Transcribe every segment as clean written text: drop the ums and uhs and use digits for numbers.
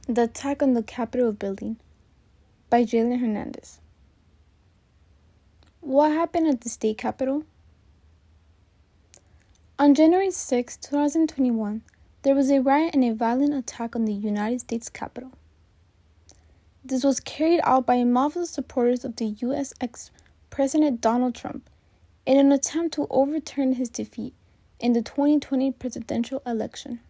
The Attack on the Capitol Building by Jalen Hernandez. What happened at the state capitol? On January 6, 2021, there was a riot and a violent attack on the United States Capitol. This was carried out by a mob of supporters of the U.S. ex-President Donald Trump in an attempt to overturn his defeat in the 2020 presidential election.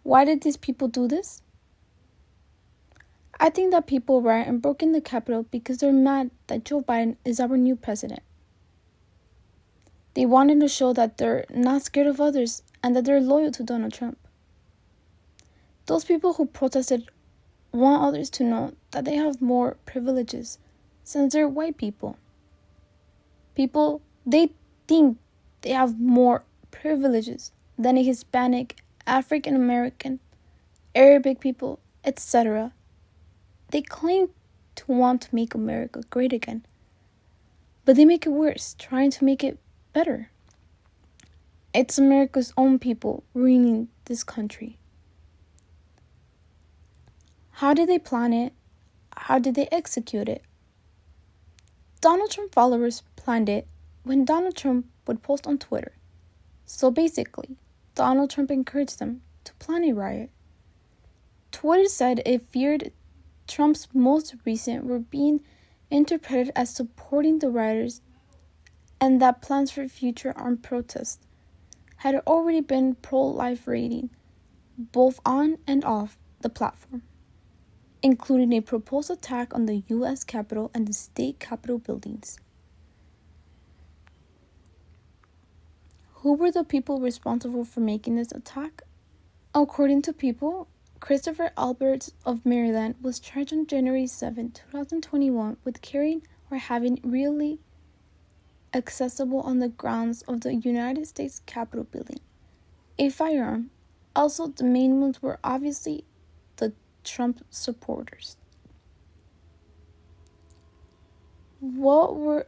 Why did these people do this? I think that people riot and broke in the Capitol because they're mad that Joe Biden is our new president. They wanted to show that they're not scared of others and that they're loyal to Donald Trump. Those people who protested want others to know that they have more privileges since they're white people. They think they have more privileges than a Hispanic, African American, Arabic people, etc. They claim to want to make America great again, but they make it worse, trying to make it better. It's America's own people ruining this country. How did they plan it? How did they execute it? Donald Trump followers planned it when Donald Trump would post on Twitter. So basically, Donald Trump encouraged them to plan a riot. Twitter said it feared Trump's most recent were being interpreted as supporting the rioters and that plans for future armed protests had already been pro-life rating, both on and off the platform, including a proposed attack on the U.S. Capitol and the state Capitol buildings. Who were the people responsible for making this attack? According to People, Christopher Alberts of Maryland was charged on January 7, 2021 with carrying or having really accessible on the grounds of the United States Capitol building a firearm. Also, the main ones were obviously the Trump supporters. Where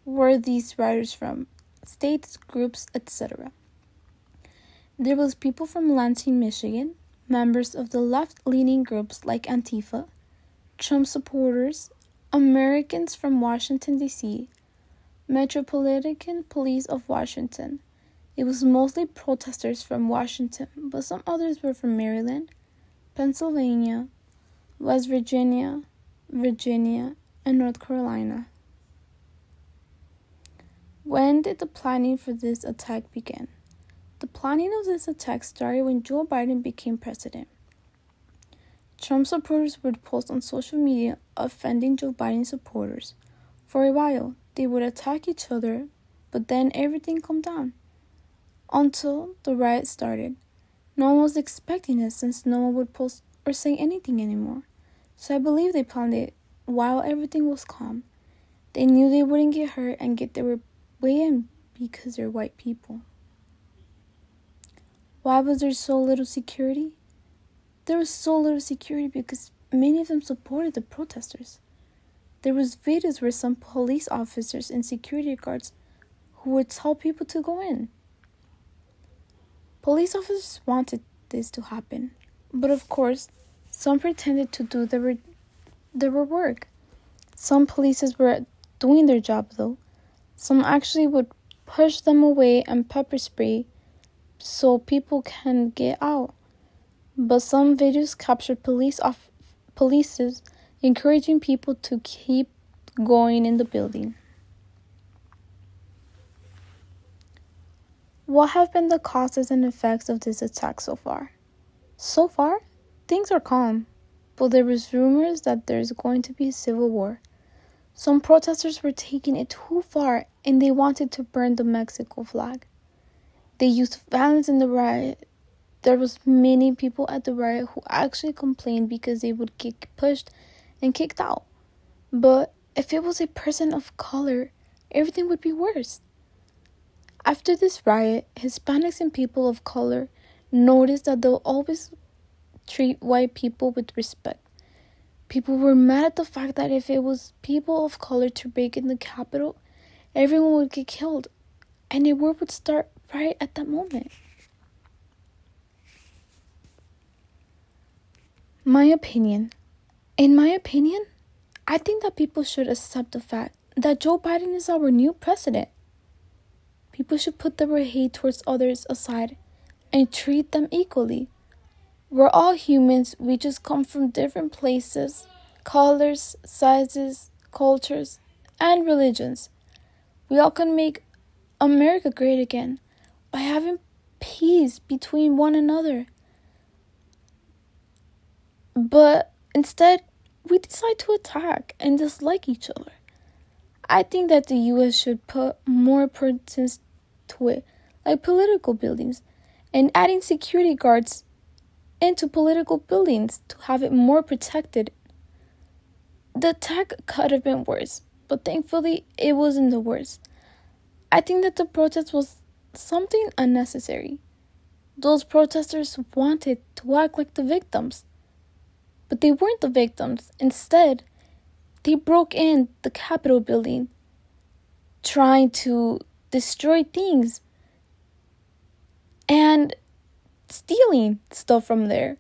were these rioters from? States, groups, etc. There was people from Lansing, Michigan, members of the left-leaning groups like Antifa, Trump supporters, Americans from Washington, D.C., Metropolitan Police of Washington. It was mostly protesters from Washington, but some others were from Maryland, Pennsylvania, West Virginia, and North Carolina. When did the planning for this attack begin? The planning of this attack started when Joe Biden became president. Trump supporters would post on social media offending Joe Biden supporters. For a while, they would attack each other, but then everything calmed down. Until the riot started. No one was expecting it since no one would post or say anything anymore. So I believe they planned it while everything was calm. They knew they wouldn't get hurt and get their way in because they're white people. Why was there so little security? There was so little security because many of them supported the protesters. There was videos where some police officers and security guards who would tell people to go in. Police officers wanted this to happen, but of course, some pretended to do their work. Some police were doing their job though. Some actually would push them away and pepper spray so people can get out. But some videos captured police encouraging people to keep going in the building. What have been the causes and effects of this attack so far? So far, things are calm, but there was rumors that there's going to be a civil war. Some protesters were taking it too far and they wanted to burn the Mexico flag. They used violence in the riot. There was many people at the riot who actually complained because they would get pushed and kicked out. But if it was a person of color, everything would be worse. After this riot, Hispanics and people of color noticed that they'll always treat white people with respect. People were mad at the fact that if it was people of color to break in the Capitol, everyone would get killed, and a war would start right at that moment. My opinion. In my opinion, I think that people should accept the fact that Joe Biden is our new president. People should put their hate towards others aside and treat them equally. We're all humans, we just come from different places, colors, sizes, cultures, and religions. We all can make America great again by having peace between one another. But instead, we decide to attack and dislike each other. I think that the US should put more importance to it, like political buildings, and adding security guards into political buildings to have it more protected. The attack could have been worse, but thankfully it wasn't the worst. I think that the protest was something unnecessary. Those protesters wanted to act like the victims, but they weren't the victims. Instead, they broke in the Capitol building, trying to destroy things and stealing stuff from there.